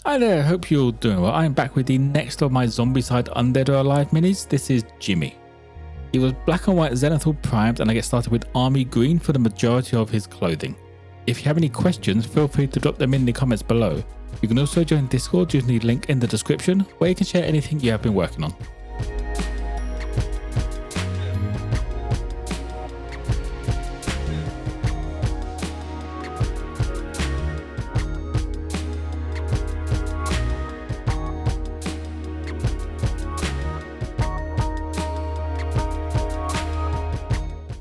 Hi there, hope you're all doing well. I am back with the next of my Zombicide Undead or Alive minis. This is Jimmy. He was black and white zenithal primed, and I get started with army green for the majority of his clothing. If you have any questions, feel free to drop them in the comments below. You can also join Discord using the link in the description, where you can share anything you have been working on.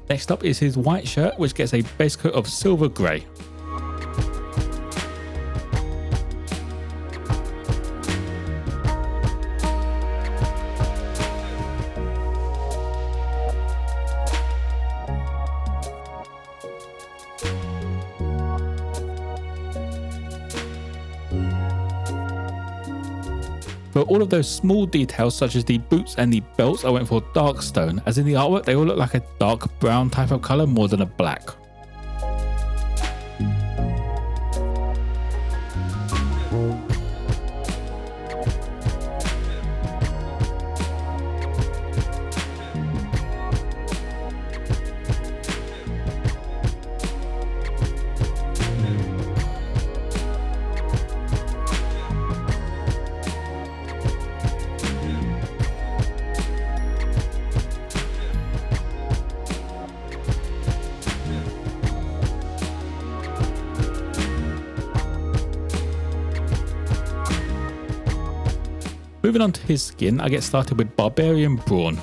Next up is his white shirt, which gets a base coat of silver grey. For all of those small details such as the boots and the belts, I went for dark stone, as in the artwork they all look like a dark brown type of colour more than a black. Moving on to his skin, I get started with Barbarian Brawn.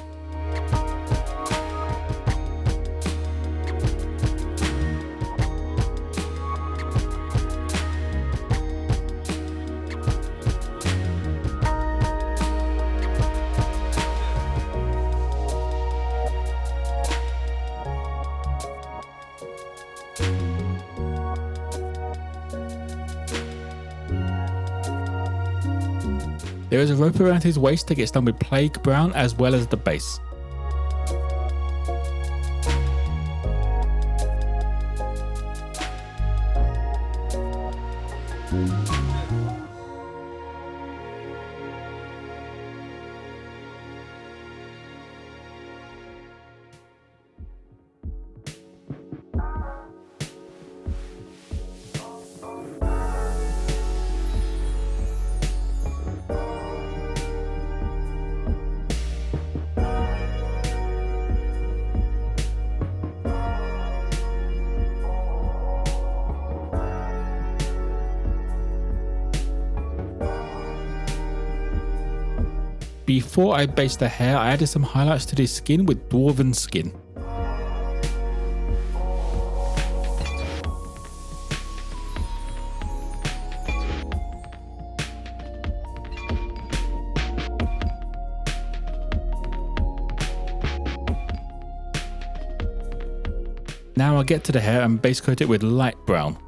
There is a rope around his waist that gets done with Plague Brown as well as the base. Before I based the hair, I added some highlights to the skin with Dwarven Skin. Now I'll get to the hair and base coat it with light brown.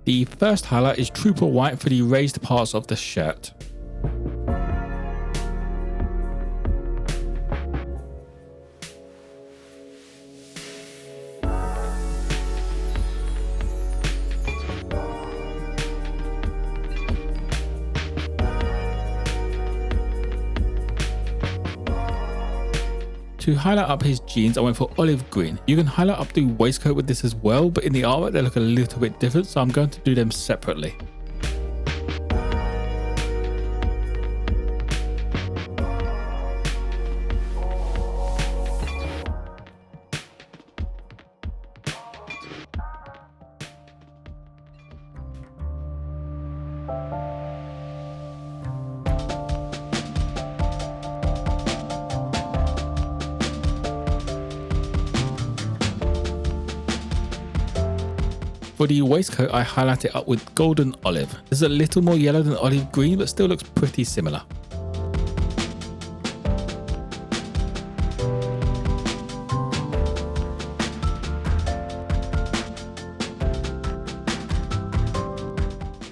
The first highlight is Trooper White for the raised parts of the shirt. To highlight up his jeans, I went for olive green. You can highlight up the waistcoat with this as well, but in the artwork they look a little bit different, so I'm going to do them separately. For the waistcoat, I highlight it up with golden olive. This is a little more yellow than olive green, but still looks pretty similar.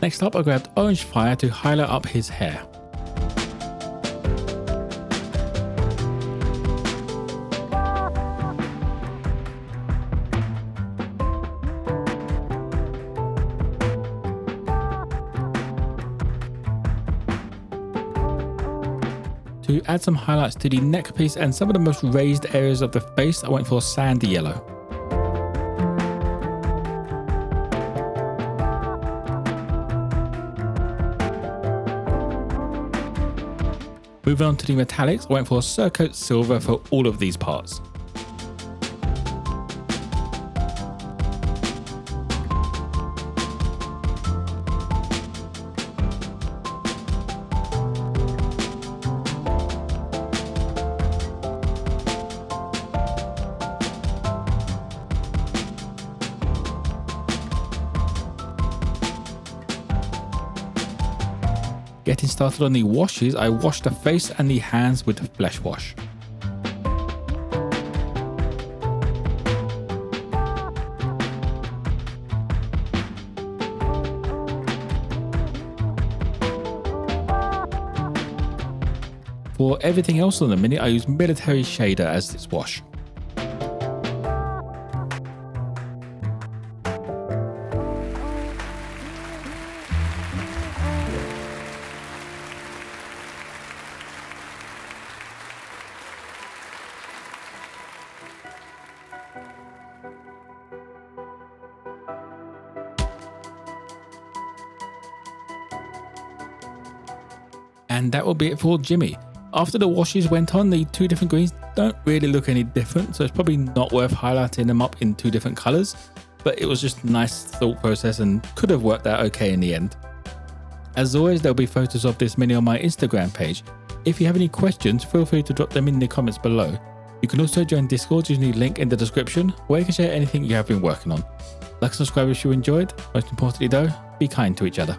Next up, I grabbed Orange Fire to highlight up his hair. To add some highlights to the neck piece and some of the most raised areas of the face, I went for sandy yellow. Moving on to the metallics, I went for Surcoat Silver for all of these parts. Getting started on the washes, I washed the face and the hands with flesh wash. For everything else on the Mini, I used Military Shader as its wash. And that will be it for Jimmy. After the washes went on, the two different greens don't really look any different, so it's probably not worth highlighting them up in two different colors, but it was just a nice thought process and could have worked out okay in the end. As always, there'll be photos of this Mini on my Instagram page. If you have any questions, feel free to drop them in the comments below. You can also join Discord using the link in the description, where you can share anything you have been working on. Like and subscribe if you enjoyed. Most importantly though, be kind to each other.